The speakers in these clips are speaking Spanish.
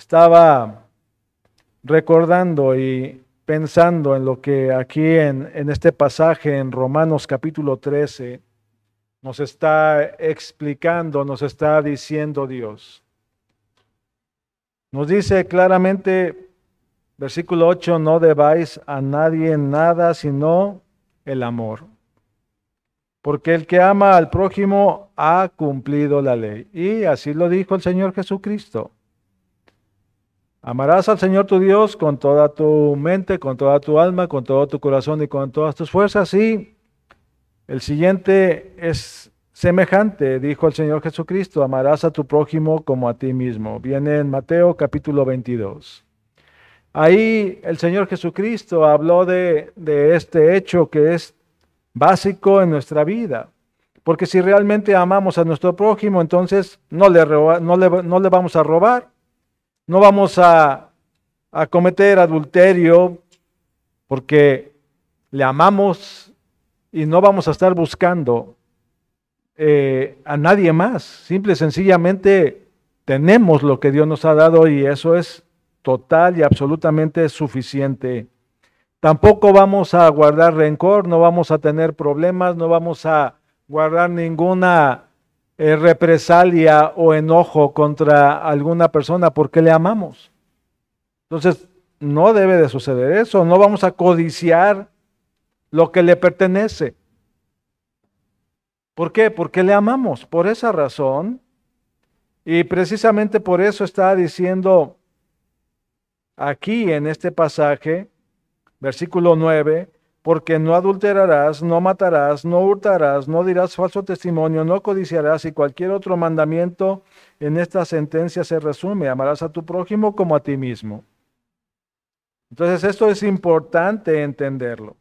Estaba recordando y pensando en lo que aquí en este pasaje en Romanos capítulo 13 nos está explicando, nos está diciendo Dios. Nos dice claramente, versículo 8, no debáis a nadie nada sino el amor. Porque el que ama al prójimo ha cumplido la ley. Y así lo dijo el Señor Jesucristo. Amarás al Señor tu Dios con toda tu mente, con toda tu alma, con todo tu corazón y con todas tus fuerzas. Y el siguiente es semejante, dijo el Señor Jesucristo, amarás a tu prójimo como a ti mismo. Viene en Mateo capítulo 22. Ahí el Señor Jesucristo habló de este hecho que es básico en nuestra vida. Porque si realmente amamos a nuestro prójimo, entonces no le vamos a robar. No vamos a cometer adulterio porque le amamos y no vamos a estar buscando a nadie más. Simple y sencillamente tenemos lo que Dios nos ha dado y eso es total y absolutamente suficiente. Tampoco vamos a guardar rencor, no vamos a tener problemas, no vamos a guardar ninguna represalia o enojo contra alguna persona porque le amamos. Entonces, no debe de suceder eso. No vamos a codiciar lo que le pertenece. ¿Por qué? Porque le amamos. Por esa razón, y precisamente por eso está diciendo aquí en este pasaje, versículo 9, porque no adulterarás, no matarás, no hurtarás, no dirás falso testimonio, no codiciarás y cualquier otro mandamiento en esta sentencia se resume, amarás a tu prójimo como a ti mismo. Entonces esto es importante entenderlo.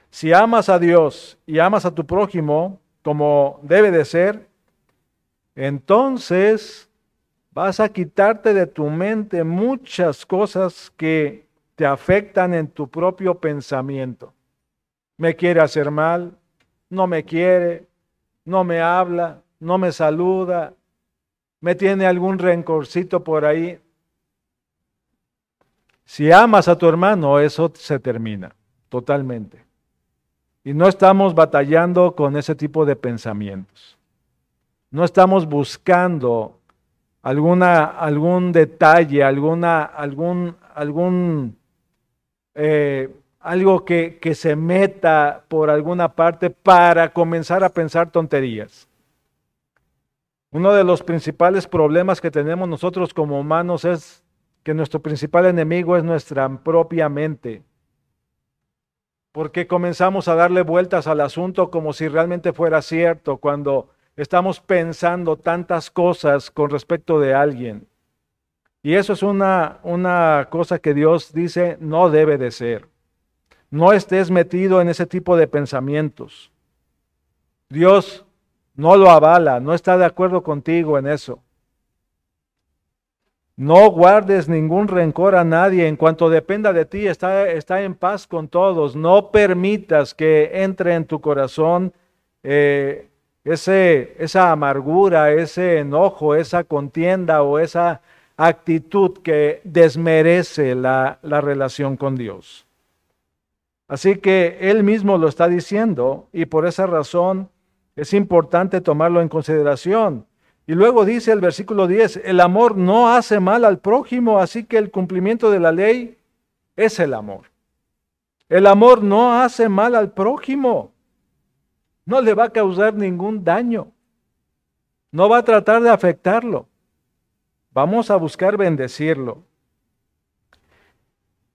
Si amas a Dios y amas a tu prójimo como debe de ser, entonces vas a quitarte de tu mente muchas cosas que te afectan en tu propio pensamiento. Me quiere hacer mal, no me quiere, no me habla, no me saluda, me tiene algún rencorcito por ahí. Si amas a tu hermano, eso se termina totalmente. Y no estamos batallando con ese tipo de pensamientos. No estamos buscando algún detalle, algo que se meta por alguna parte para comenzar a pensar tonterías. Uno de los principales problemas que tenemos nosotros como humanos es que nuestro principal enemigo es nuestra propia mente. Porque comenzamos a darle vueltas al asunto como si realmente fuera cierto cuando estamos pensando tantas cosas con respecto de alguien. Y eso es una cosa que Dios dice no debe de ser. No estés metido en ese tipo de pensamientos. Dios no lo avala, no está de acuerdo contigo en eso. No guardes ningún rencor a nadie. En cuanto dependa de ti, está en paz con todos. No permitas que entre en tu corazón esa amargura, ese enojo, esa contienda o esa actitud que desmerece la relación con Dios. Así que Él mismo lo está diciendo y por esa razón es importante tomarlo en consideración. Y luego dice el versículo 10, el amor no hace mal al prójimo, así que el cumplimiento de la ley es el amor. El amor no hace mal al prójimo, no le va a causar ningún daño, no va a tratar de afectarlo. Vamos a buscar bendecirlo.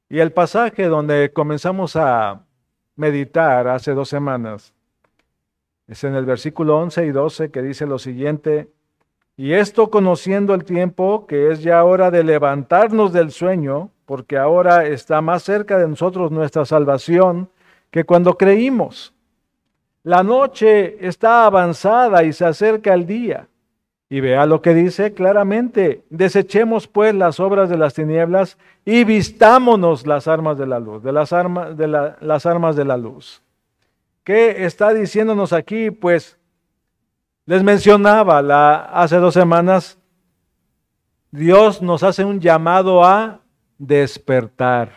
Y el pasaje donde comenzamos a meditar hace 2 semanas es en el versículo 11 y 12 que dice lo siguiente: y esto conociendo el tiempo, que es ya hora de levantarnos del sueño, porque ahora está más cerca de nosotros nuestra salvación que cuando creímos. La noche está avanzada y se acerca el día. Y vea lo que dice claramente: desechemos pues las obras de las tinieblas y vistámonos las armas de la luz, las armas de la luz. ¿Qué está diciéndonos aquí? Pues les mencionaba hace 2 semanas Dios nos hace un llamado a despertar.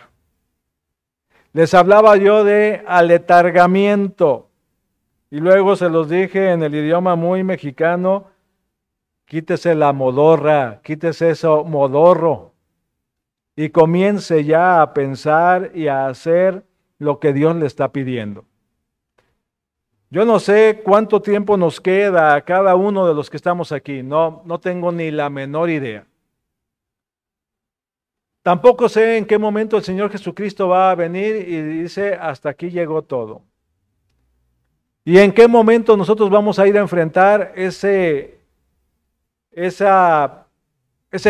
Les hablaba yo de aletargamiento y luego se los dije en el idioma muy mexicano, quítese la modorra, quítese eso modorro y comience ya a pensar y a hacer lo que Dios le está pidiendo. Yo no sé cuánto tiempo nos queda a cada uno de los que estamos aquí, no tengo ni la menor idea. Tampoco sé en qué momento el Señor Jesucristo va a venir y dice, hasta aquí llegó todo. Y en qué momento nosotros vamos a ir a enfrentar ese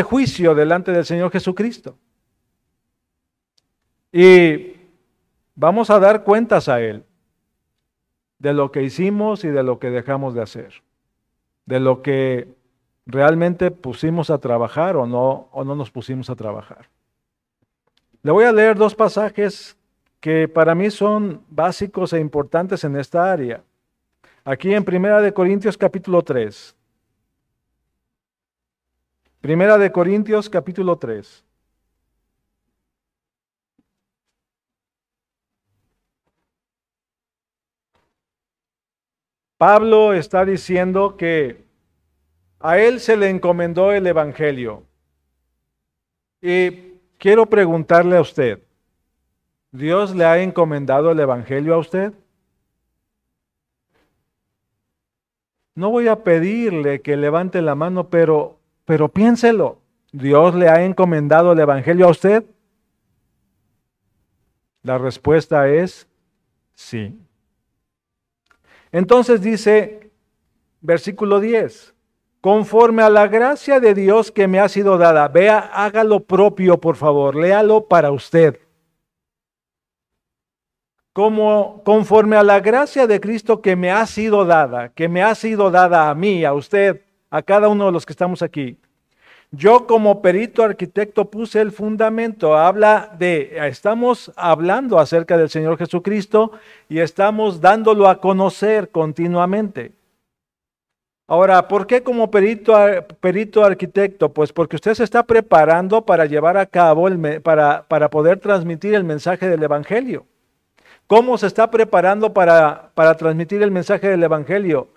juicio delante del Señor Jesucristo. Y vamos a dar cuentas a Él de lo que hicimos y de lo que dejamos de hacer, de lo que realmente pusimos a trabajar o no nos pusimos a trabajar. Le voy a leer dos pasajes que para mí son básicos e importantes en esta área. Aquí en Primera de Corintios capítulo 3. Primera de Corintios capítulo 3. Pablo está diciendo que a él se le encomendó el Evangelio. Y quiero preguntarle a usted, ¿Dios le ha encomendado el Evangelio a usted? No voy a pedirle que levante la mano, pero piénselo. ¿Dios le ha encomendado el Evangelio a usted? La respuesta es sí. Entonces dice, versículo 10, conforme a la gracia de Dios que me ha sido dada. Vea, haga lo propio, por favor, léalo para usted. Conforme a la gracia de Cristo que me ha sido dada a mí, a usted, a cada uno de los que estamos aquí. Yo como perito arquitecto puse el fundamento. Estamos hablando acerca del Señor Jesucristo y estamos dándolo a conocer continuamente. Ahora, ¿por qué como perito arquitecto? Pues porque usted se está preparando para llevar a cabo, para poder transmitir el mensaje del Evangelio. ¿Cómo se está preparando para transmitir el mensaje del Evangelio?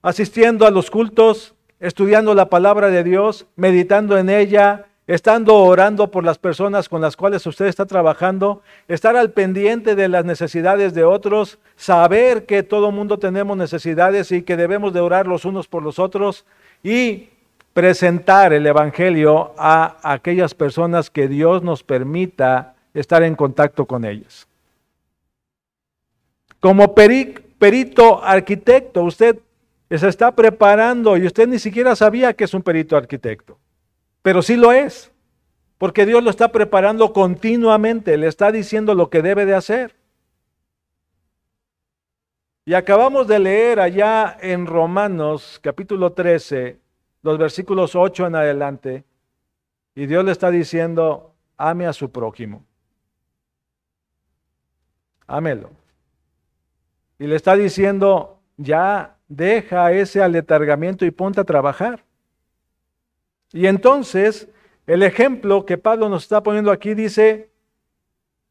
Asistiendo a los cultos, estudiando la palabra de Dios, meditando en ella, estando orando por las personas con las cuales usted está trabajando, estar al pendiente de las necesidades de otros, saber que todo mundo tenemos necesidades y que debemos de orar los unos por los otros y presentar el Evangelio a aquellas personas que Dios nos permita estar en contacto con ellas. Como perito arquitecto, usted se está preparando y usted ni siquiera sabía que es un perito arquitecto, pero sí lo es, porque Dios lo está preparando continuamente, le está diciendo lo que debe de hacer. Y acabamos de leer allá en Romanos capítulo 13, los versículos 8 en adelante, y Dios le está diciendo, ame a su prójimo. Ámelo. Y le está diciendo, ya deja ese aletargamiento y ponte a trabajar. Y entonces, el ejemplo que Pablo nos está poniendo aquí dice,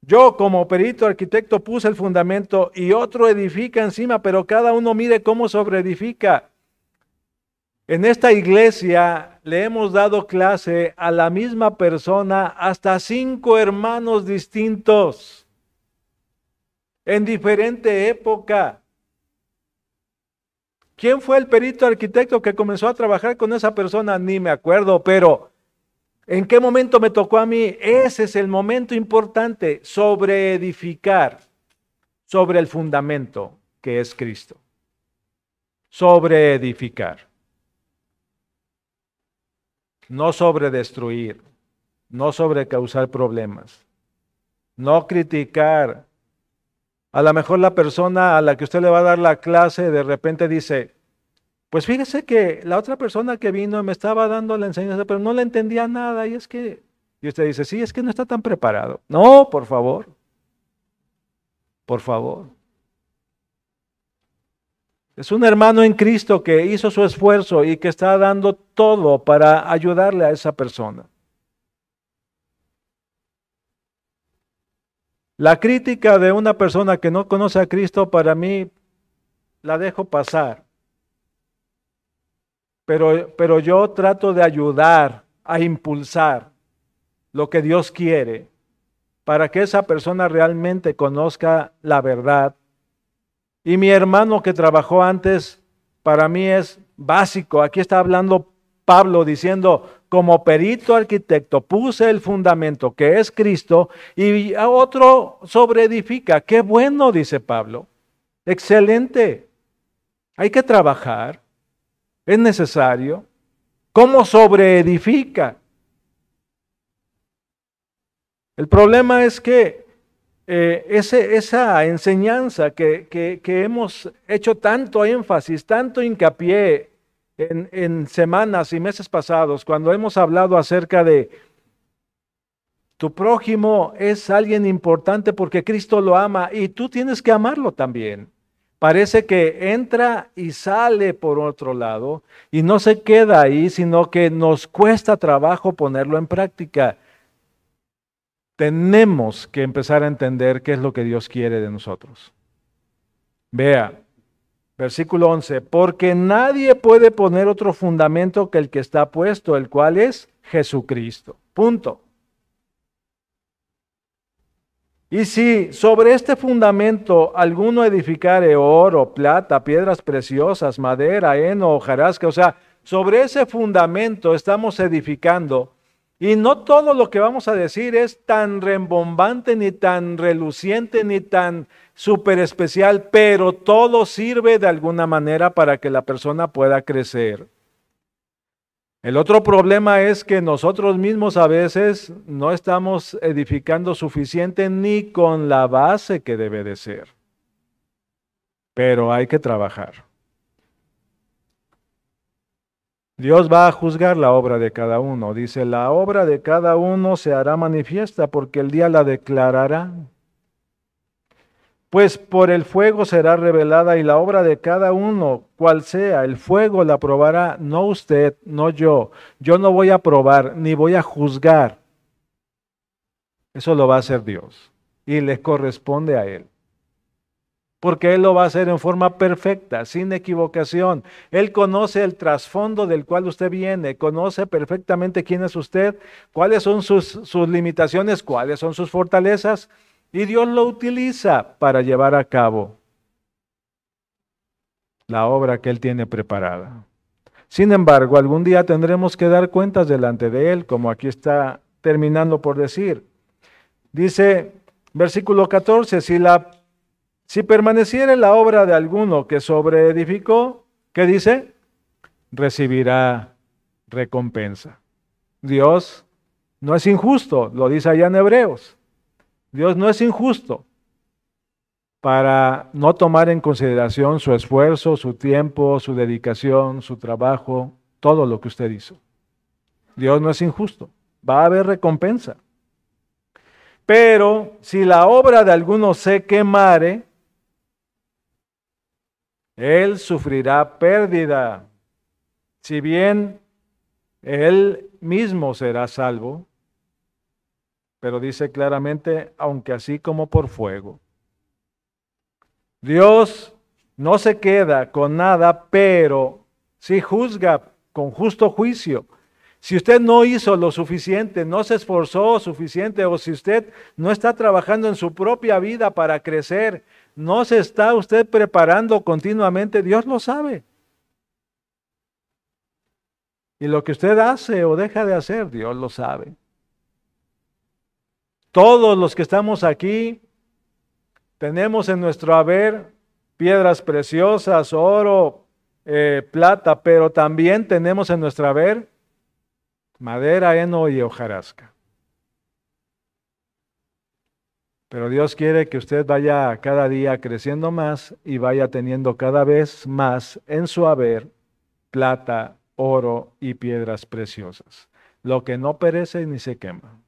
yo como perito arquitecto puse el fundamento y otro edifica encima, pero cada uno mire cómo sobreedifica. En esta iglesia le hemos dado clase a la misma persona hasta 5 hermanos distintos. En diferente época. ¿Quién fue el perito arquitecto que comenzó a trabajar con esa persona? Ni me acuerdo, pero ¿en qué momento me tocó a mí? Ese es el momento importante, sobreedificar sobre el fundamento que es Cristo. Sobreedificar. No sobredestruir, no sobrecausar problemas, no criticar. A lo mejor la persona a la que usted le va a dar la clase de repente dice, pues fíjese que la otra persona que vino me estaba dando la enseñanza, pero no le entendía nada. Y usted dice, sí, es que no está tan preparado. No, por favor. Por favor. Es un hermano en Cristo que hizo su esfuerzo y que está dando todo para ayudarle a esa persona. La crítica de una persona que no conoce a Cristo, para mí, la dejo pasar. Pero yo trato de ayudar a impulsar lo que Dios quiere para que esa persona realmente conozca la verdad. Y mi hermano que trabajó antes, para mí es básico. Aquí está hablando Pablo diciendo, como perito arquitecto puse el fundamento que es Cristo y a otro sobreedifica. Qué bueno, dice Pablo. Excelente. Hay que trabajar. Es necesario. ¿Cómo sobreedifica? El problema es que esa enseñanza que hemos hecho tanto énfasis, tanto hincapié en semanas y meses pasados, cuando hemos hablado acerca de tu prójimo es alguien importante porque Cristo lo ama y tú tienes que amarlo también. Parece que entra y sale por otro lado y no se queda ahí, sino que nos cuesta trabajo ponerlo en práctica. Tenemos que empezar a entender qué es lo que Dios quiere de nosotros. Vea, versículo 11, porque nadie puede poner otro fundamento que el que está puesto, el cual es Jesucristo. Punto. Y si sobre este fundamento alguno edificare oro, plata, piedras preciosas, madera, heno, hojarasca, o sea, sobre ese fundamento estamos edificando. Y no todo lo que vamos a decir es tan rembombante, ni tan reluciente, ni tan súper especial, pero todo sirve de alguna manera para que la persona pueda crecer. El otro problema es que nosotros mismos a veces no estamos edificando suficiente ni con la base que debe de ser. Pero hay que trabajar. Dios va a juzgar la obra de cada uno. Dice, la obra de cada uno se hará manifiesta porque el día la declarará. Pues por el fuego será revelada y la obra de cada uno, cual sea, el fuego la probará, no usted, no yo. Yo no voy a probar ni voy a juzgar. Eso lo va a hacer Dios y le corresponde a Él. Porque Él lo va a hacer en forma perfecta, sin equivocación. Él conoce el trasfondo del cual usted viene, conoce perfectamente quién es usted, cuáles son sus limitaciones, cuáles son sus fortalezas, y Dios lo utiliza para llevar a cabo la obra que Él tiene preparada. Sin embargo, algún día tendremos que dar cuentas delante de Él, como aquí está terminando por decir. Dice, versículo 14, si permaneciere la obra de alguno que sobreedificó, ¿qué dice? Recibirá recompensa. Dios no es injusto, lo dice allá en Hebreos. Dios no es injusto para no tomar en consideración su esfuerzo, su tiempo, su dedicación, su trabajo, todo lo que usted hizo. Dios no es injusto, va a haber recompensa. Pero si la obra de alguno se quemare, él sufrirá pérdida. Si bien él mismo será salvo, pero dice claramente, aunque así como por fuego. Dios no se queda con nada, pero sí juzga con justo juicio. Si usted no hizo lo suficiente, no se esforzó suficiente, o si usted no está trabajando en su propia vida para crecer, no se está usted preparando continuamente, Dios lo sabe. Y lo que usted hace o deja de hacer, Dios lo sabe. Todos los que estamos aquí tenemos en nuestro haber piedras preciosas, oro, plata, pero también tenemos en nuestro haber madera, heno y hojarasca. Pero Dios quiere que usted vaya cada día creciendo más y vaya teniendo cada vez más en su haber plata, oro y piedras preciosas, lo que no perece ni se quema.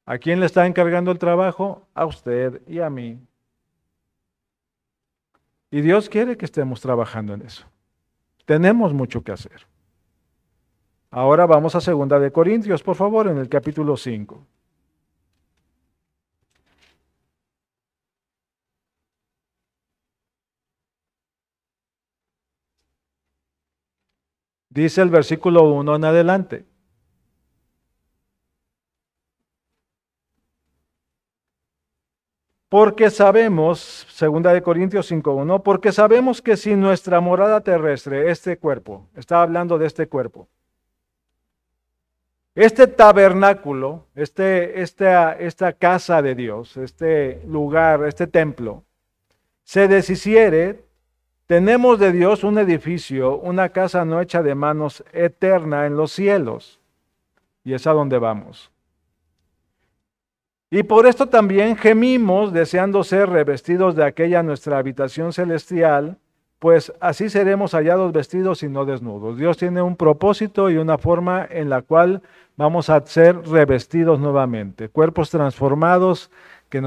¿A quién le está encargando el trabajo? A usted y a mí. Y Dios quiere que estemos trabajando en eso. Tenemos mucho que hacer. Ahora vamos a 2 por favor, en el capítulo 5. Dice el versículo 1 en adelante. Porque sabemos, 2 5:1, porque sabemos que si nuestra morada terrestre, este cuerpo, está hablando de este cuerpo, este tabernáculo, esta casa de Dios, este lugar, este templo, se deshiciere, tenemos de Dios un edificio, una casa no hecha de manos, eterna en los cielos. Y es a donde vamos. Y por esto también gemimos, deseando ser revestidos de aquella nuestra habitación celestial, pues así seremos hallados vestidos y no desnudos. Dios tiene un propósito y una forma en la cual vamos a ser revestidos nuevamente. Cuerpos transformados que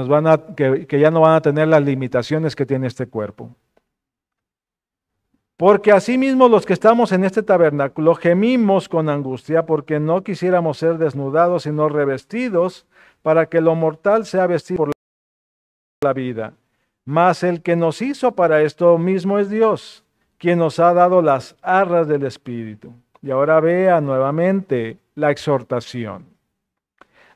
ya no van a tener las limitaciones que tiene este cuerpo. Porque asimismo los que estamos en este tabernáculo gemimos con angustia porque no quisiéramos ser desnudados sino revestidos para que lo mortal sea vestido por la vida. Mas el que nos hizo para esto mismo es Dios, quien nos ha dado las arras del Espíritu. Y ahora vea nuevamente la exhortación.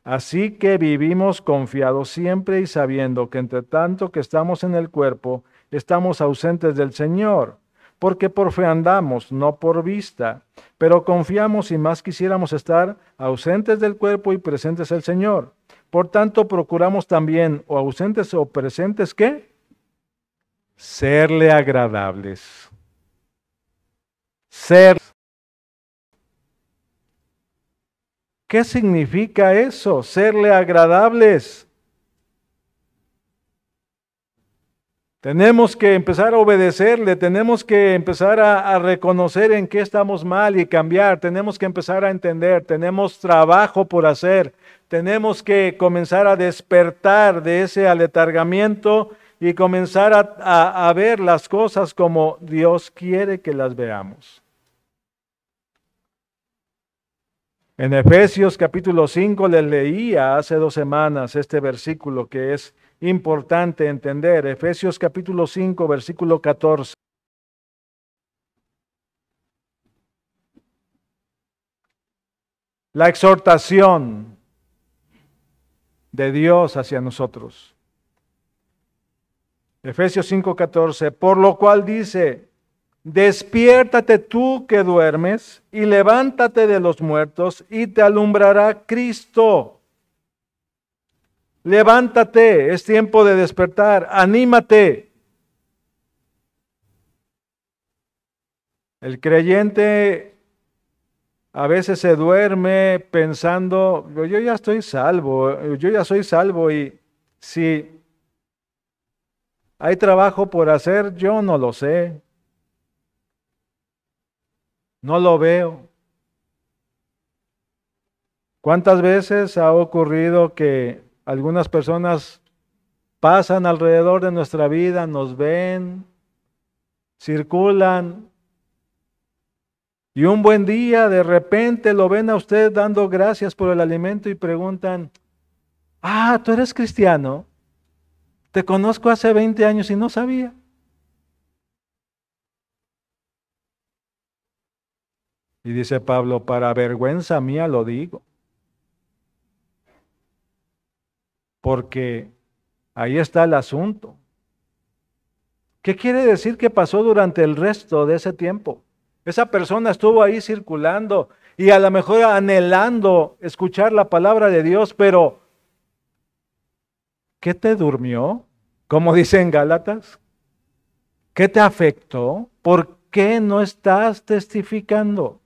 Así que vivimos confiados siempre y sabiendo que entre tanto que estamos en el cuerpo, estamos ausentes del Señor. Porque por fe andamos, no por vista, pero confiamos y más quisiéramos estar ausentes del cuerpo y presentes del Señor. Por tanto, procuramos también, o ausentes o presentes, ¿qué? Serle agradables. ¿Qué significa eso? Serle agradables. Tenemos que empezar a obedecerle, tenemos que empezar a reconocer en qué estamos mal y cambiar, tenemos que empezar a entender, tenemos trabajo por hacer, tenemos que comenzar a despertar de ese aletargamiento y comenzar a ver las cosas como Dios quiere que las veamos. En Efesios capítulo 5 les leía hace 2 semanas este versículo que es importante entender. Efesios capítulo 5, versículo 14. La exhortación de Dios hacia nosotros. Efesios 5:14, por lo cual dice, despiértate tú que duermes y levántate de los muertos y te alumbrará Cristo. Levántate, es tiempo de despertar, anímate. El creyente a veces se duerme pensando, yo ya estoy salvo, yo ya soy salvo y si hay trabajo por hacer, yo no lo sé, no lo veo. ¿Cuántas veces ha ocurrido que algunas personas pasan alrededor de nuestra vida, nos ven, circulan, y un buen día de repente lo ven a usted dando gracias por el alimento y preguntan, ¿tú eres cristiano? Te conozco hace 20 años y no sabía. Y dice Pablo, para vergüenza mía lo digo. Porque ahí está el asunto. ¿Qué quiere decir que pasó durante el resto de ese tiempo? Esa persona estuvo ahí circulando y a lo mejor anhelando escuchar la palabra de Dios, pero ¿qué te durmió? Como dice en Gálatas. ¿Qué te afectó? ¿Por qué no estás testificando?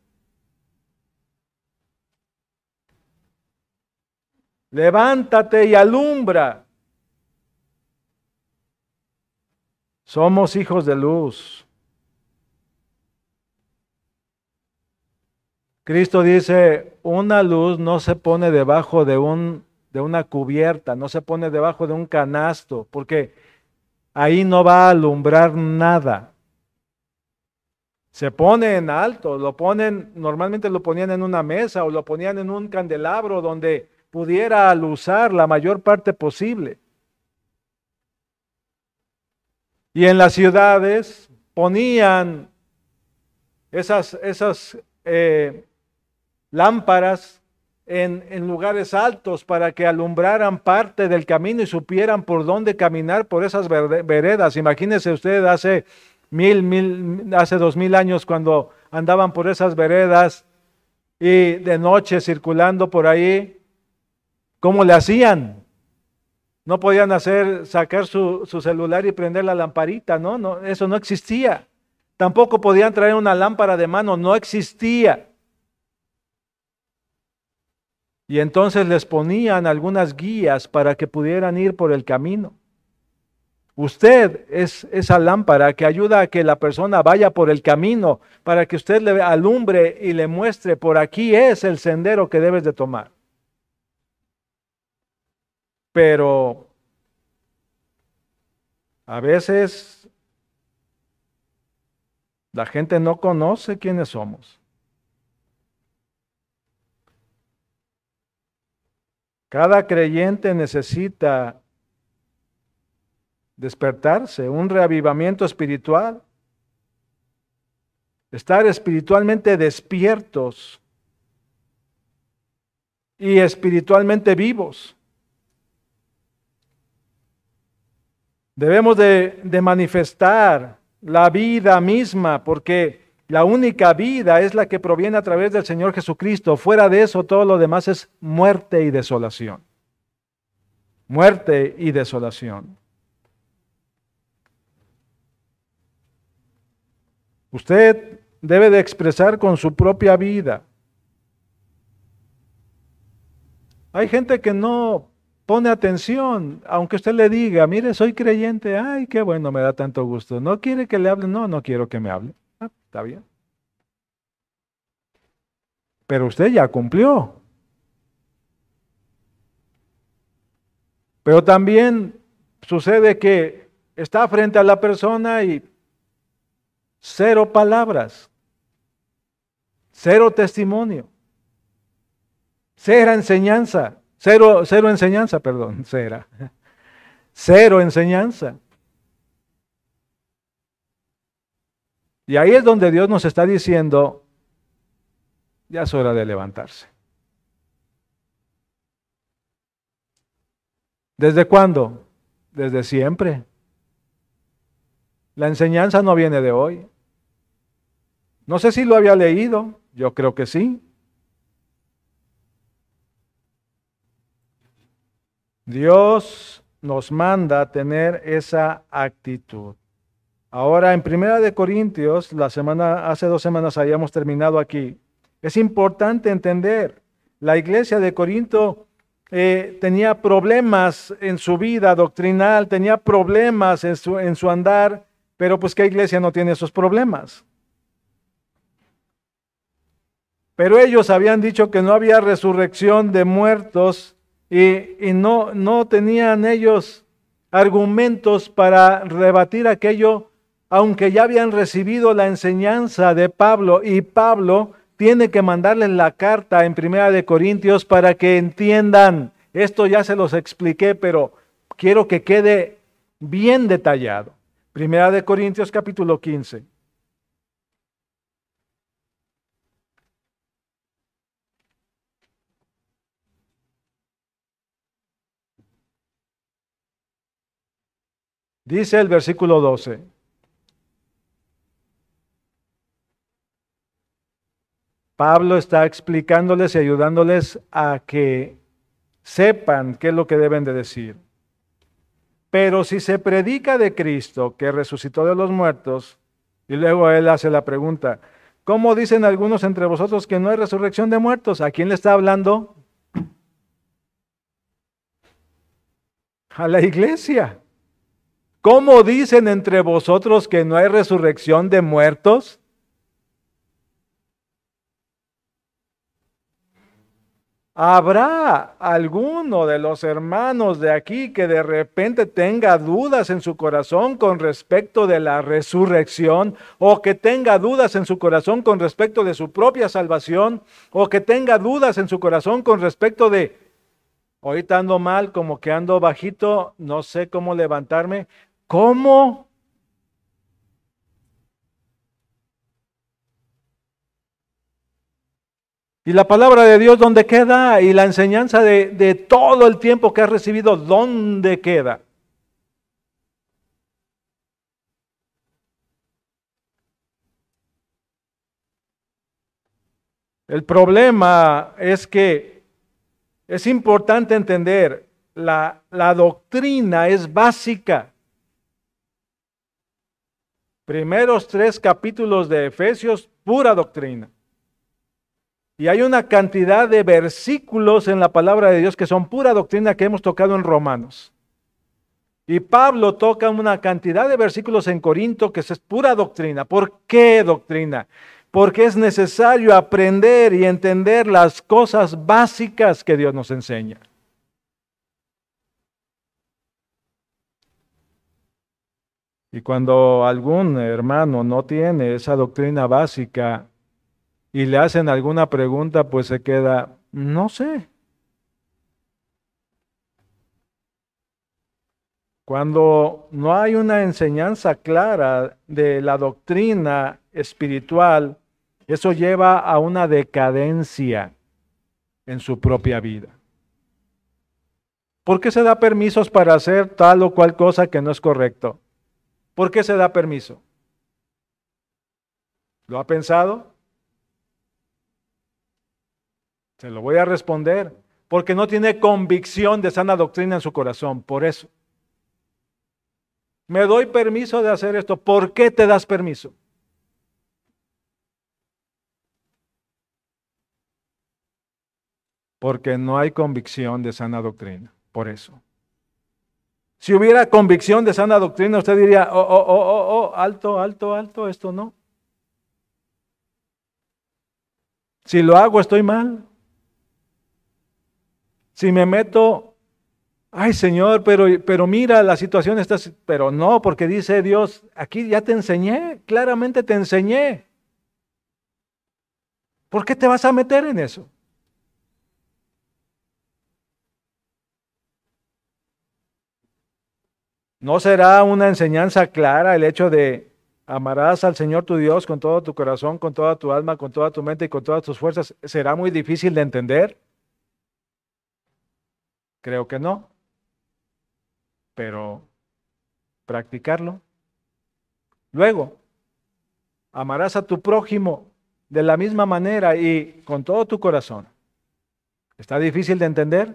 Levántate y alumbra. Somos hijos de luz. Cristo dice, una luz no se pone debajo de una cubierta, no se pone debajo de un canasto, porque ahí no va a alumbrar nada. Se pone en alto, normalmente lo ponían en una mesa o lo ponían en un candelabro donde pudiera aluzar la mayor parte posible. Y en las ciudades ponían esas lámparas en lugares altos para que alumbraran parte del camino y supieran por dónde caminar por esas veredas. Imagínense ustedes hace hace 2000 años cuando andaban por esas veredas y de noche circulando por ahí, ¿cómo le hacían? No podían sacar su celular y prender la lamparita, no, eso no existía. Tampoco podían traer una lámpara de mano, no existía. Y entonces les ponían algunas guías para que pudieran ir por el camino. Usted es esa lámpara que ayuda a que la persona vaya por el camino, para que usted le alumbre y le muestre, por aquí es el sendero que debes de tomar. Pero a veces la gente no conoce quiénes somos. Cada creyente necesita despertarse, un reavivamiento espiritual, estar espiritualmente despiertos y espiritualmente vivos. Debemos de manifestar la vida misma, porque la única vida es la que proviene a través del Señor Jesucristo. Fuera de eso, todo lo demás es muerte y desolación. Muerte y desolación. Usted debe de expresar con su propia vida. Hay gente que no pone atención, aunque usted le diga, mire, soy creyente, ay, qué bueno, me da tanto gusto. ¿No quiere que le hable? No, no quiero que me hable. Ah, está bien. Pero usted ya cumplió. Pero también sucede que está frente a la persona y cero palabras, cero testimonio, cero enseñanza. Cero enseñanza, perdón, cero enseñanza. Y ahí es donde Dios nos está diciendo, ya es hora de levantarse. ¿Desde cuándo? Desde siempre. La enseñanza no viene de hoy. No sé si lo había leído, yo creo que sí. Dios nos manda a tener esa actitud. Ahora en Primera de Corintios, hace 2 semanas habíamos terminado aquí. Es importante entender, la iglesia de Corinto tenía problemas en su vida doctrinal, tenía problemas en su andar, pero pues ¿qué iglesia no tiene esos problemas? Pero ellos habían dicho que no había resurrección de muertos y no tenían ellos argumentos para rebatir aquello, aunque ya habían recibido la enseñanza de Pablo, y Pablo tiene que mandarles la carta en Primera de Corintios para que entiendan. Esto ya se los expliqué, pero quiero que quede bien detallado. Primera de Corintios capítulo 15. Dice el versículo 12. Pablo está explicándoles y ayudándoles a que sepan qué es lo que deben de decir. Pero si se predica de Cristo que resucitó de los muertos, y luego él hace la pregunta, ¿cómo dicen algunos entre vosotros que no hay resurrección de muertos? ¿A quién le está hablando? A la iglesia. ¿Cómo dicen entre vosotros que no hay resurrección de muertos? ¿Habrá alguno de los hermanos de aquí que de repente tenga dudas en su corazón con respecto de la resurrección, o que tenga dudas en su corazón con respecto de su propia salvación, o que tenga dudas en su corazón con respecto de, ahorita ando mal, como que ando bajito, no sé cómo levantarme? ¿Cómo? ¿Y la palabra de Dios dónde queda? ¿Y la enseñanza de todo el tiempo que has recibido dónde queda? El problema es que es importante entender, la doctrina es básica. Primeros 3 capítulos de Efesios, pura doctrina. Y hay una cantidad de versículos en la palabra de Dios que son pura doctrina que hemos tocado en Romanos. Y Pablo toca una cantidad de versículos en Corinto que es pura doctrina. ¿Por qué doctrina? Porque es necesario aprender y entender las cosas básicas que Dios nos enseña. Y cuando algún hermano no tiene esa doctrina básica y le hacen alguna pregunta, pues se queda, no sé. Cuando no hay una enseñanza clara de la doctrina espiritual, eso lleva a una decadencia en su propia vida. ¿Por qué se da permisos para hacer tal o cual cosa que no es correcto? ¿Por qué se da permiso? ¿Lo ha pensado? Se lo voy a responder. Porque no tiene convicción de sana doctrina en su corazón. Por eso. Me doy permiso de hacer esto. ¿Por qué te das permiso? Porque no hay convicción de sana doctrina. Por eso. Si hubiera convicción de sana doctrina, usted diría, alto, alto, alto, esto no. Si lo hago, estoy mal. Si me meto, ay Señor, pero mira, la situación está, pero no, porque dice Dios, aquí ya te enseñé, claramente te enseñé. ¿Por qué te vas a meter en eso? ¿No será una enseñanza clara el hecho de amarás al Señor tu Dios con todo tu corazón, con toda tu alma, con toda tu mente y con todas tus fuerzas? ¿Será muy difícil de entender? Creo que no, pero practicarlo. Luego, amarás a tu prójimo de la misma manera y con todo tu corazón. ¿Está difícil de entender?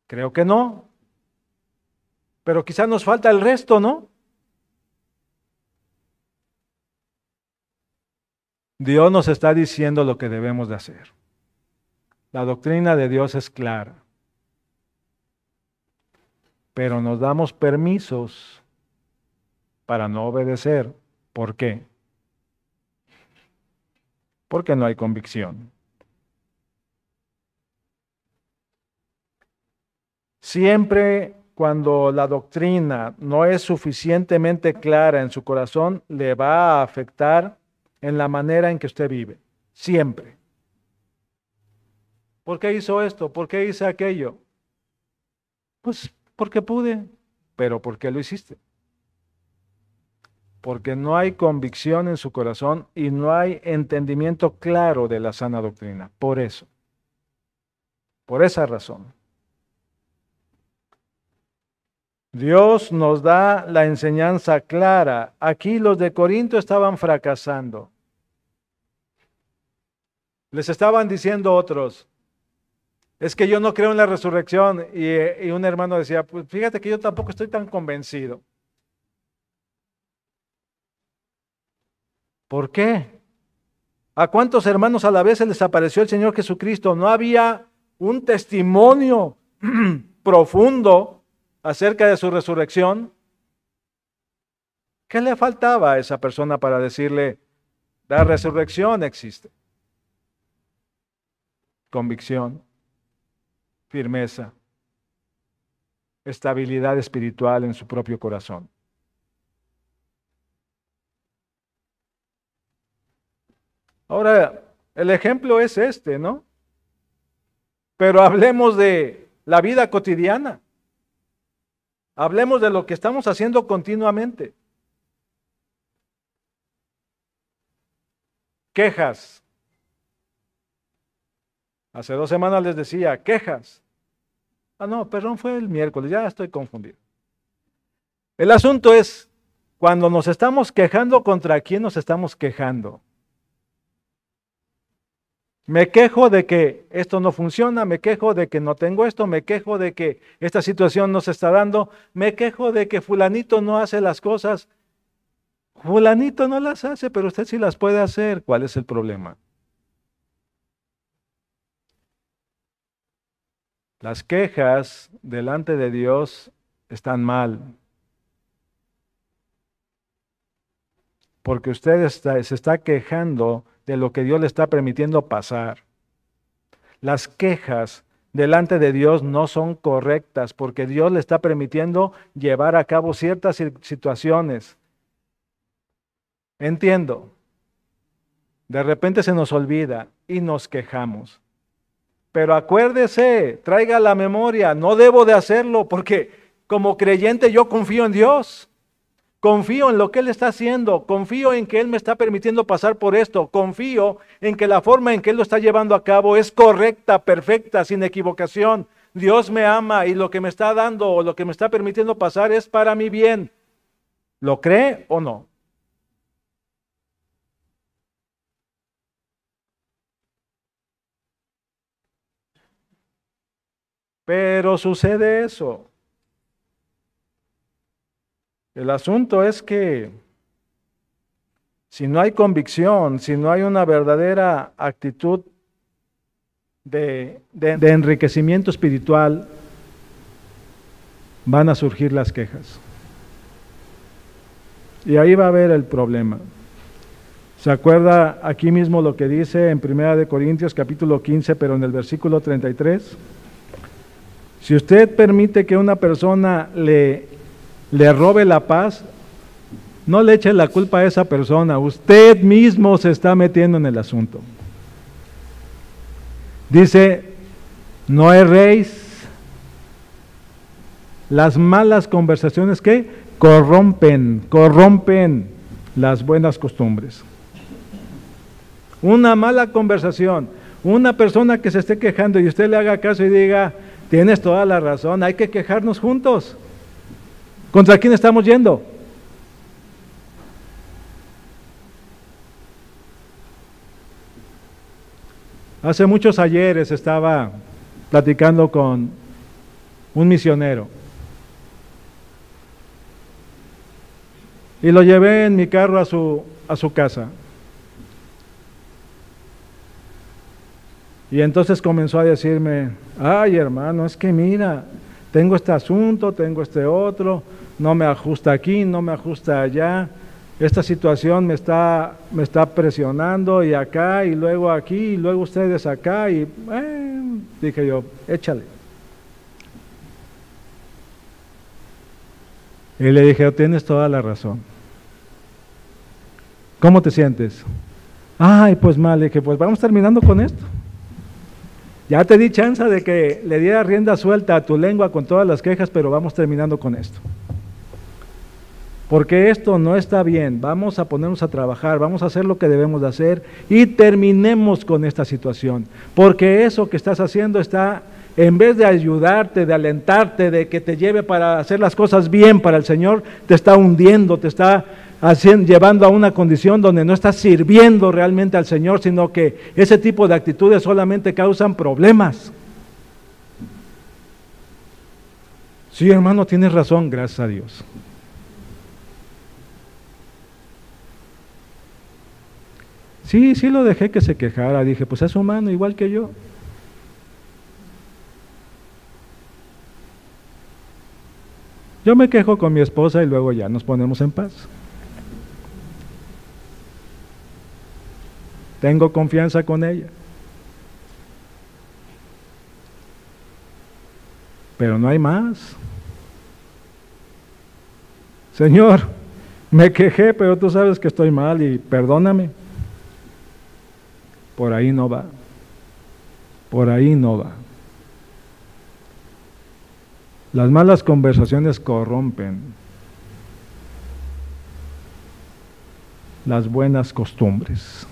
Creo que no, pero quizás nos falta el resto, ¿no? Dios nos está diciendo lo que debemos de hacer. La doctrina de Dios es clara, pero nos damos permisos para no obedecer. ¿Por qué? Porque no hay convicción. Siempre cuando la doctrina no es suficientemente clara en su corazón, le va a afectar en la manera en que usted vive. Siempre. ¿Por qué hizo esto? ¿Por qué hice aquello? Pues porque pude. ¿Pero por qué lo hiciste? Porque no hay convicción en su corazón y no hay entendimiento claro de la sana doctrina. Por eso. Por esa razón. Dios nos da la enseñanza clara. Aquí los de Corinto estaban fracasando. Les estaban diciendo otros, es que yo no creo en la resurrección. Y un hermano decía, pues fíjate que yo tampoco estoy tan convencido. ¿Por qué? ¿A cuántos hermanos a la vez se les apareció el Señor Jesucristo? ¿No había un testimonio profundo acerca de su resurrección? ¿Qué le faltaba a esa persona para decirle, la resurrección existe? convicción, firmeza, estabilidad espiritual en su propio corazón. Ahora, el ejemplo es este, ¿no? Pero hablemos de la vida cotidiana. Hablemos de lo que estamos haciendo continuamente. Quejas. Hace 2 semanas les decía, quejas. Ah, no, perdón, fue el miércoles, ya estoy confundido. El asunto es, cuando nos estamos quejando, ¿contra quién nos estamos quejando? Me quejo de que esto no funciona, me quejo de que no tengo esto, me quejo de que esta situación no se está dando, me quejo de que fulanito no hace las cosas. Fulanito no las hace, pero usted sí las puede hacer. ¿Cuál es el problema? Las quejas delante de Dios están mal. Porque usted se está quejando de lo que Dios le está permitiendo pasar. Las quejas delante de Dios no son correctas porque Dios le está permitiendo llevar a cabo ciertas situaciones. Entiendo. De repente se nos olvida y nos quejamos. Pero acuérdese, traiga a la memoria, no debo de hacerlo porque como creyente yo confío en Dios. Confío en lo que Él está haciendo, confío en que Él me está permitiendo pasar por esto, confío en que la forma en que Él lo está llevando a cabo es correcta, perfecta, sin equivocación. Dios me ama y lo que me está dando o lo que me está permitiendo pasar es para mi bien. ¿Lo cree o no? Pero sucede eso. El asunto es que si no hay convicción, si no hay una verdadera actitud de enriquecimiento espiritual, van a surgir las quejas. Y ahí va a haber el problema. ¿Se acuerda aquí mismo lo que dice en 1 Corintios capítulo 15, pero en el versículo 33? Si usted permite que una persona le robe la paz, no le eche la culpa a esa persona, usted mismo se está metiendo en el asunto. Dice, no erréis. Las malas conversaciones que corrompen las buenas costumbres. Una mala conversación, una persona que se esté quejando y usted le haga caso y diga, tienes toda la razón, hay que quejarnos juntos. ¿Contra quién estamos yendo? Hace muchos ayeres estaba platicando con un misionero y lo llevé en mi carro a su casa. Y entonces comenzó a decirme, ay hermano, es que mira, tengo este asunto, tengo este otro, no me ajusta aquí, no me ajusta allá, esta situación me está presionando y acá y luego aquí y luego ustedes acá y dije yo, échale. Y le dije, tienes toda la razón. ¿Cómo te sientes? Ay, pues mal. Le dije, pues vamos terminando con esto. Ya te di chance de que le diera rienda suelta a tu lengua con todas las quejas, pero vamos terminando con esto. Porque esto no está bien, vamos a ponernos a trabajar, vamos a hacer lo que debemos de hacer y terminemos con esta situación. Porque eso que estás haciendo está, en vez de ayudarte, de alentarte, de que te lleve para hacer las cosas bien para el Señor, te está hundiendo, te está llevando a una condición donde no estás sirviendo realmente al Señor, sino que ese tipo de actitudes solamente causan problemas. Sí, hermano, tienes razón, gracias a Dios. Sí, lo dejé que se quejara, dije, pues es humano igual que yo. Yo me quejo con mi esposa y luego ya nos ponemos en paz. Tengo confianza con ella. pero no hay más. Señor, me quejé, pero tú sabes que estoy mal y perdóname. Por ahí no va. Por ahí no va. Las malas conversaciones corrompen las buenas costumbres.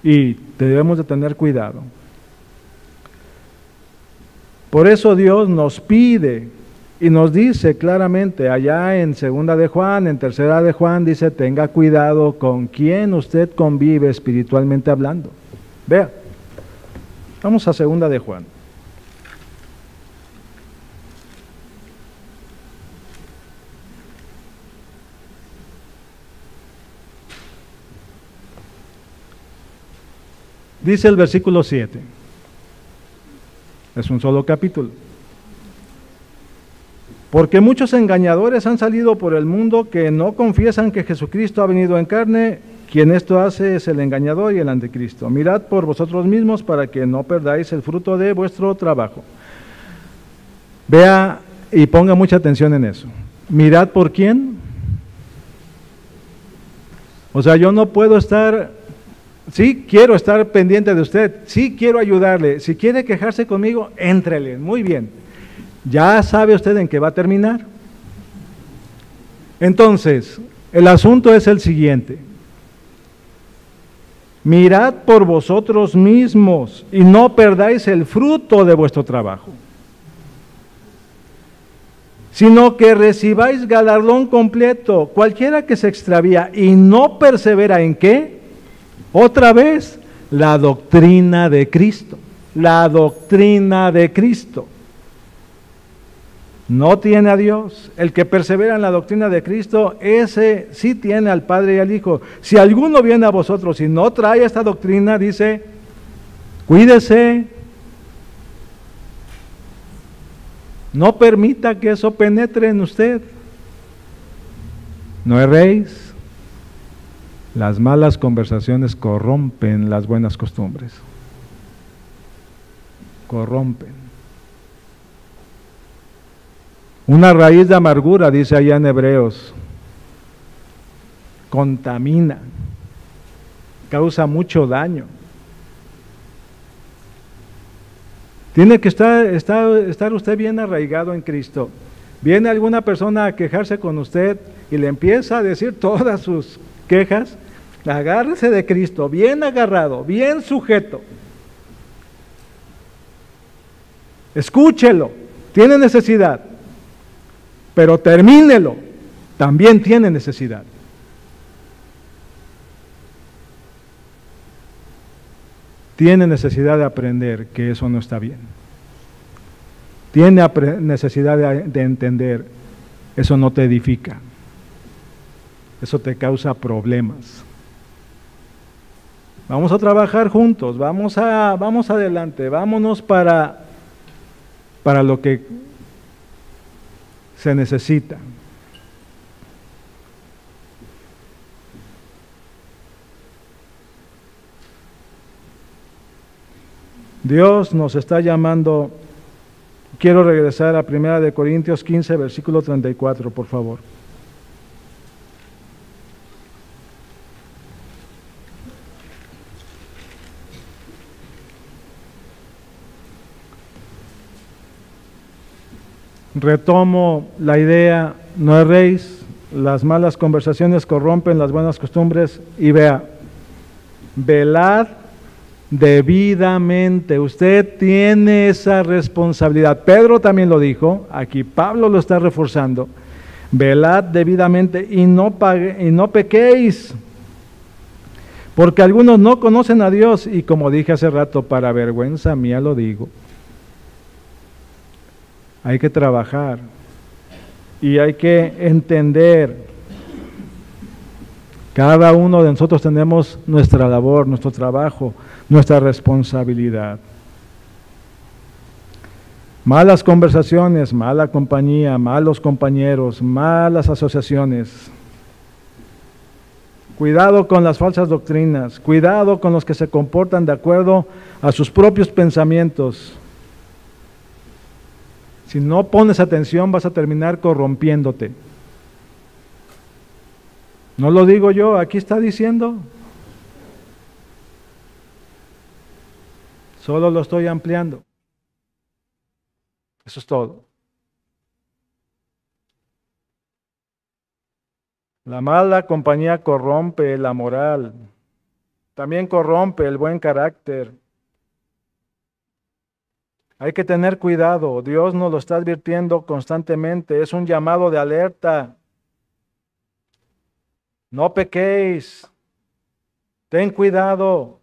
Y debemos de tener cuidado. Por eso Dios nos pide y nos dice claramente allá en 2 de Juan, en 3 de Juan, dice, tenga cuidado con quién usted convive espiritualmente hablando. Vea, vamos a 2 de Juan. Dice el versículo 7. Es un solo capítulo. Porque muchos engañadores han salido por el mundo que no confiesan que Jesucristo ha venido en carne. Quien esto hace es el engañador y el anticristo. Mirad por vosotros mismos para que no perdáis el fruto de vuestro trabajo. Vea y ponga mucha atención en eso. Mirad por quién. O sea, yo no puedo estar, sí quiero estar pendiente de usted, sí quiero ayudarle. Si quiere quejarse conmigo, éntrele, muy bien. Ya sabe usted en qué va a terminar. Entonces, el asunto es el siguiente. Mirad por vosotros mismos y no perdáis el fruto de vuestro trabajo, sino que recibáis galardón completo. Cualquiera que se extravía y no persevera en ¿qué? Otra vez, la doctrina de Cristo. La doctrina de Cristo. No tiene a Dios. El que persevera en la doctrina de Cristo, ese sí tiene al Padre y al Hijo. Si alguno viene a vosotros y no trae esta doctrina, dice, cuídese. No permita que eso penetre en usted. No erréis. Las malas conversaciones corrompen las buenas costumbres. Corrompen. Una raíz de amargura, dice allá en Hebreos, contamina, causa mucho daño. Tiene que estar usted bien arraigado en Cristo. Viene alguna persona a quejarse con usted y le empieza a decir todas sus quejas, agárrese de Cristo, bien agarrado, bien sujeto. Escúchelo, tiene necesidad. Pero termínelo, también tiene necesidad. Tiene necesidad de aprender que eso no está bien. Tiene necesidad de entender, eso no te edifica. Eso te causa problemas. Vamos a trabajar juntos, vamos adelante, vámonos para lo que se necesita. Dios nos está llamando. Quiero regresar a 1 Corintios 15, versículo 34, por favor. Retomo la idea, no erréis, las malas conversaciones corrompen las buenas costumbres, y vea, velad debidamente. Usted tiene esa responsabilidad. Pedro también lo dijo, aquí Pablo lo está reforzando. Velad debidamente y no pequéis, porque algunos no conocen a Dios, y como dije hace rato, para vergüenza mía lo digo. Hay que trabajar y hay que entender. Cada uno de nosotros tenemos nuestra labor, nuestro trabajo, nuestra responsabilidad. Malas conversaciones, mala compañía, malos compañeros, malas asociaciones. Cuidado con las falsas doctrinas, cuidado con los que se comportan de acuerdo a sus propios pensamientos. Si no pones atención, vas a terminar corrompiéndote. No lo digo yo, aquí está diciendo. Solo lo estoy ampliando. Eso es todo. La mala compañía corrompe la moral. También corrompe el buen carácter. Hay que tener cuidado. Dios nos lo está advirtiendo constantemente. Es un llamado de alerta. No pequéis. Ten cuidado.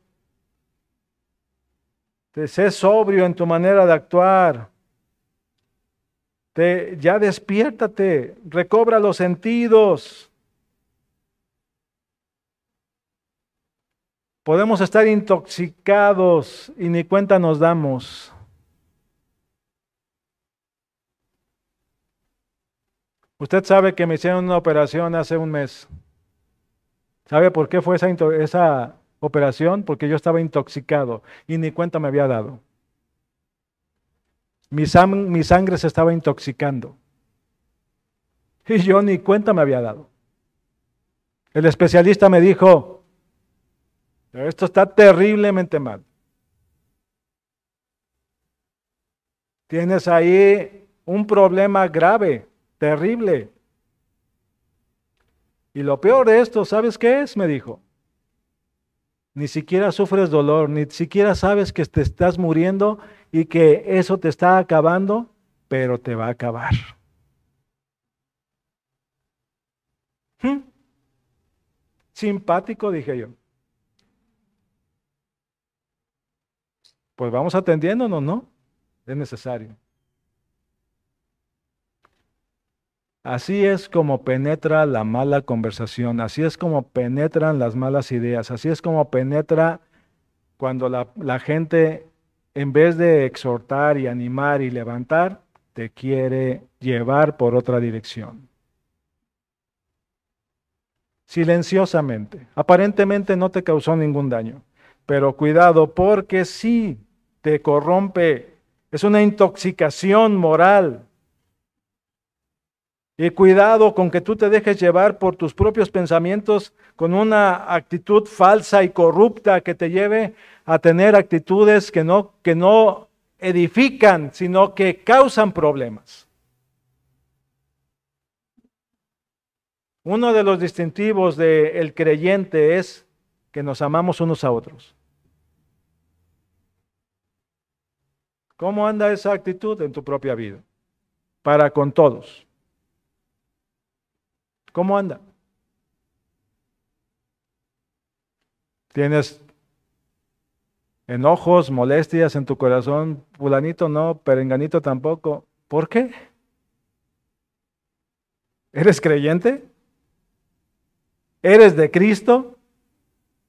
Sé sobrio en tu manera de actuar. Ya despiértate. Recobra los sentidos. Podemos estar intoxicados y ni cuenta nos damos. Usted sabe que me hicieron una operación hace un mes. ¿Sabe por qué fue esa operación? Porque yo estaba intoxicado y ni cuenta me había dado. Mi sangre se estaba intoxicando y yo ni cuenta me había dado. El especialista me dijo, esto está terriblemente mal. Tienes ahí un problema grave, terrible. Y lo peor de esto, ¿sabes qué es? Me dijo. Ni siquiera sufres dolor, ni siquiera sabes que te estás muriendo y que eso te está acabando, pero te va a acabar. Simpático, dije yo. Pues vamos atendiéndonos, ¿no? Es necesario. Así es como penetra la mala conversación, así es como penetran las malas ideas, así es como penetra cuando la gente, en vez de exhortar y animar y levantar, te quiere llevar por otra dirección. Silenciosamente. Aparentemente no te causó ningún daño, pero cuidado porque sí te corrompe. Es una intoxicación moral. Y cuidado con que tú te dejes llevar por tus propios pensamientos con una actitud falsa y corrupta que te lleve a tener actitudes que no edifican, sino que causan problemas. Uno de los distintivos del creyente es que nos amamos unos a otros. ¿Cómo anda esa actitud en tu propia vida? Para con todos. ¿Cómo anda? ¿Tienes enojos, molestias en tu corazón? Fulanito no, perenganito tampoco. ¿Por qué? ¿Eres creyente? ¿Eres de Cristo?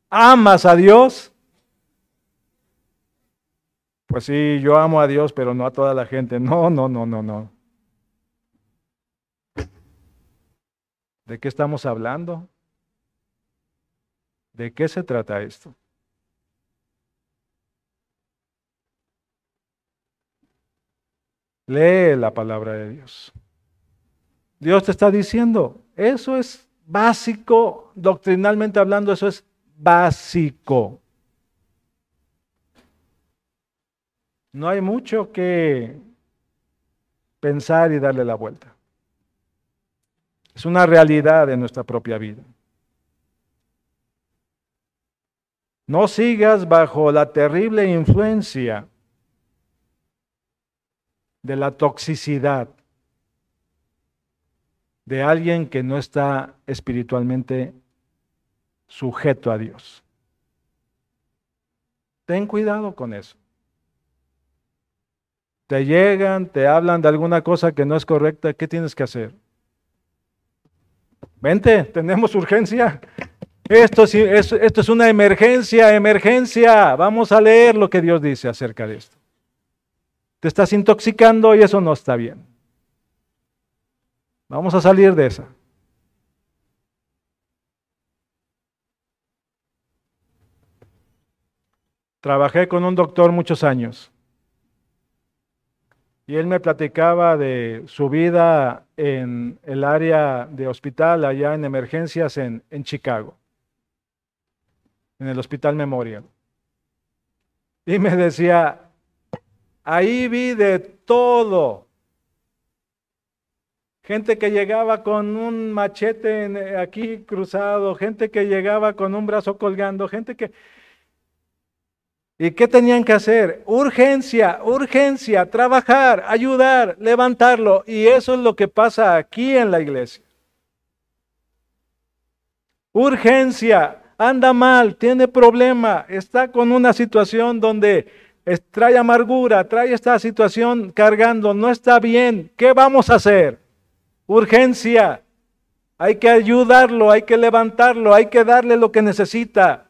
¿Amas a Dios? Pues sí, yo amo a Dios, pero no a toda la gente. No, no, no, no, no. ¿De qué estamos hablando? ¿De qué se trata esto? Lee la palabra de Dios. Dios te está diciendo, eso es básico, doctrinalmente hablando, eso es básico. No hay mucho que pensar y darle la vuelta. Es una realidad de nuestra propia vida. No sigas bajo la terrible influencia de la toxicidad de alguien que no está espiritualmente sujeto a Dios. Ten cuidado con eso. Te llegan, te hablan de alguna cosa que no es correcta, ¿qué tienes que hacer? Vente, tenemos urgencia. Esto es una emergencia, emergencia. Vamos a leer lo que Dios dice acerca de esto. Te estás intoxicando y eso no está bien. Vamos a salir de esa. Trabajé con un doctor muchos años. y él me platicaba de su vida en el área de hospital, allá en emergencias en Chicago, en el Hospital Memorial. Y me decía, ahí vi de todo. Gente que llegaba con un machete aquí cruzado, gente que llegaba con un brazo colgando, gente que... ¿Y qué tenían que hacer? Urgencia, urgencia, trabajar, ayudar, levantarlo. Y eso es lo que pasa aquí en la iglesia. Urgencia, anda mal, tiene problema, está con una situación donde trae amargura, trae esta situación cargando, no está bien. ¿Qué vamos a hacer? Urgencia. Hay que ayudarlo, hay que levantarlo, hay que darle lo que necesita.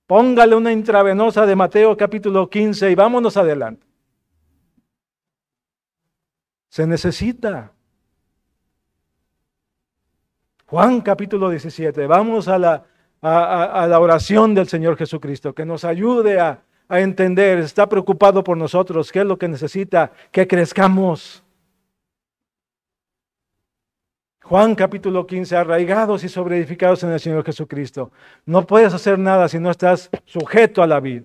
Póngale una intravenosa de Mateo capítulo 15 y vámonos adelante. Se necesita. Juan capítulo 17. Vamos a la oración del Señor Jesucristo, que nos ayude a entender, está preocupado por nosotros, qué es lo que necesita, que crezcamos. Juan capítulo 15, arraigados y sobreedificados en el Señor Jesucristo. No puedes hacer nada si no estás sujeto a la vid.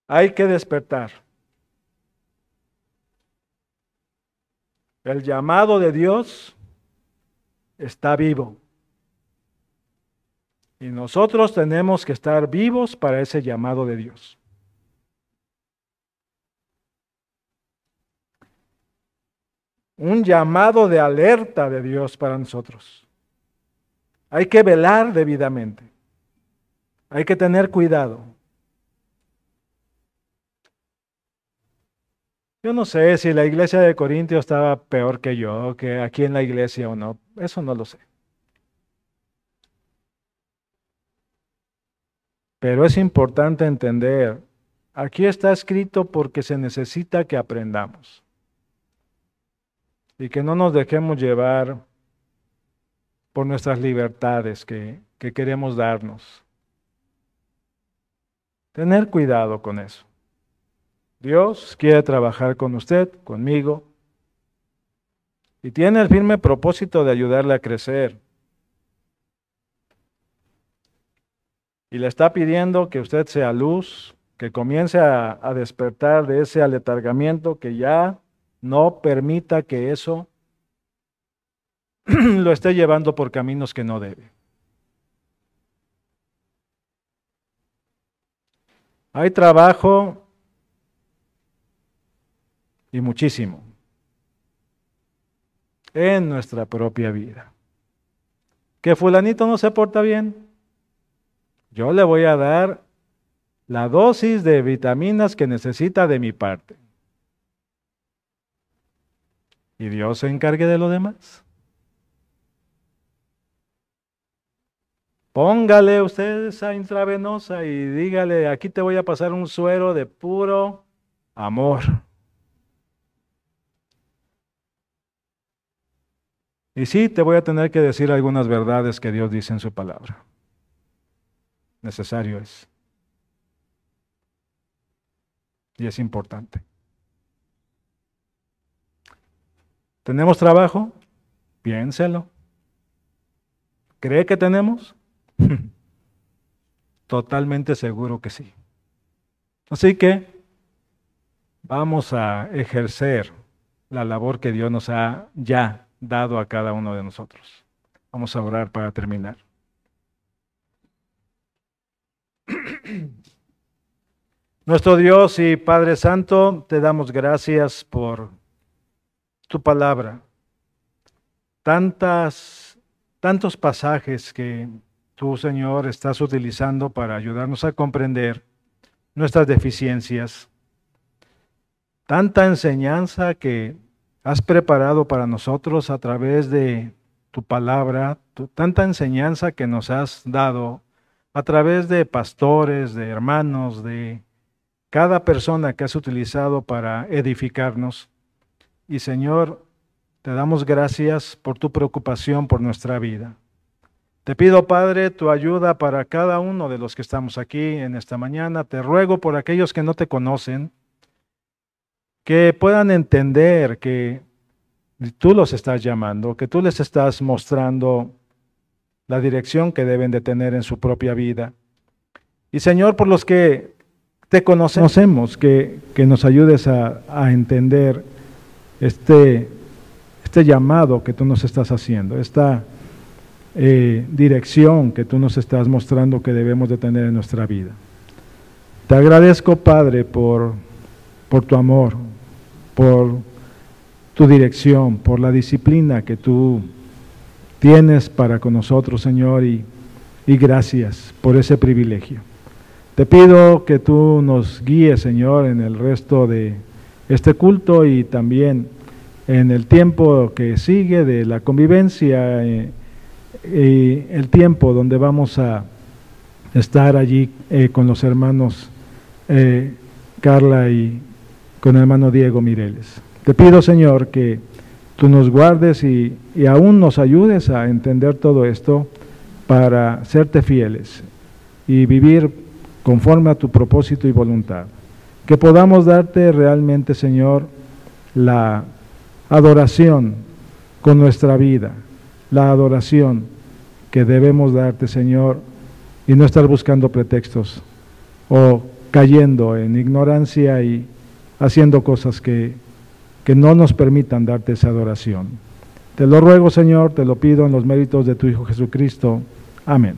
Hay que despertar. El llamado de Dios está vivo. Y nosotros tenemos que estar vivos para ese llamado de Dios. Un llamado de alerta de Dios para nosotros. Hay que velar debidamente. Hay que tener cuidado. Yo no sé si la iglesia de Corintios estaba peor que yo, que aquí en la iglesia o no. Eso no lo sé. Pero es importante entender, aquí está escrito porque se necesita que aprendamos. Y que no nos dejemos llevar por nuestras libertades que queremos darnos. Tener cuidado con eso. Dios quiere trabajar con usted, conmigo, y tiene el firme propósito de ayudarle a crecer. Y le está pidiendo que usted sea luz, que comience a despertar de ese aletargamiento, que ya no permita que eso lo esté llevando por caminos que no debe. Hay trabajo y muchísimo en nuestra propia vida. ¿Que fulanito no se porta bien? Yo le voy a dar la dosis de vitaminas que necesita de mi parte. Y Dios se encargue de lo demás. Póngale usted esa intravenosa y dígale, aquí te voy a pasar un suero de puro amor. Y sí, te voy a tener que decir algunas verdades que Dios dice en su palabra. Necesario es. Y es importante. ¿Tenemos trabajo? Piénselo. ¿Cree que tenemos? Totalmente seguro que sí. Así que vamos a ejercer la labor que Dios nos ha ya dado a cada uno de nosotros. Vamos a orar para terminar. Nuestro Dios y Padre Santo, te damos gracias por tu palabra. Tantos pasajes que tú, Señor, estás utilizando para ayudarnos a comprender nuestras deficiencias. Tanta enseñanza que has preparado para nosotros a través de tu palabra, tanta enseñanza que nos has dado a través de pastores, de hermanos, de cada persona que has utilizado para edificarnos. Y Señor, te damos gracias por tu preocupación por nuestra vida. Te pido, Padre, tu ayuda para cada uno de los que estamos aquí en esta mañana. Te ruego por aquellos que no te conocen, que puedan entender que tú los estás llamando, que tú les estás mostrando la dirección que deben de tener en su propia vida. Y Señor, por los que te conocemos, que nos ayudes a entender este llamado que tú nos estás haciendo, esta dirección que tú nos estás mostrando que debemos de tener en nuestra vida. Te agradezco, Padre, por tu amor, por tu dirección, por la disciplina que tú tienes para con nosotros, Señor, y gracias por ese privilegio. Te pido que tú nos guíes, Señor, en el resto de este culto y también en el tiempo que sigue de la convivencia y el tiempo donde vamos a estar allí con los hermanos Carla y con el hermano Diego Mireles. Te pido, Señor, que tú nos guardes y aún nos ayudes a entender todo esto para serte fieles y vivir conforme a tu propósito y voluntad. Que podamos darte realmente, Señor, la adoración con nuestra vida, la adoración que debemos darte, Señor, y no estar buscando pretextos o cayendo en ignorancia y haciendo cosas que no nos permitan darte esa adoración. Te lo ruego, Señor, te lo pido en los méritos de tu Hijo Jesucristo. Amén.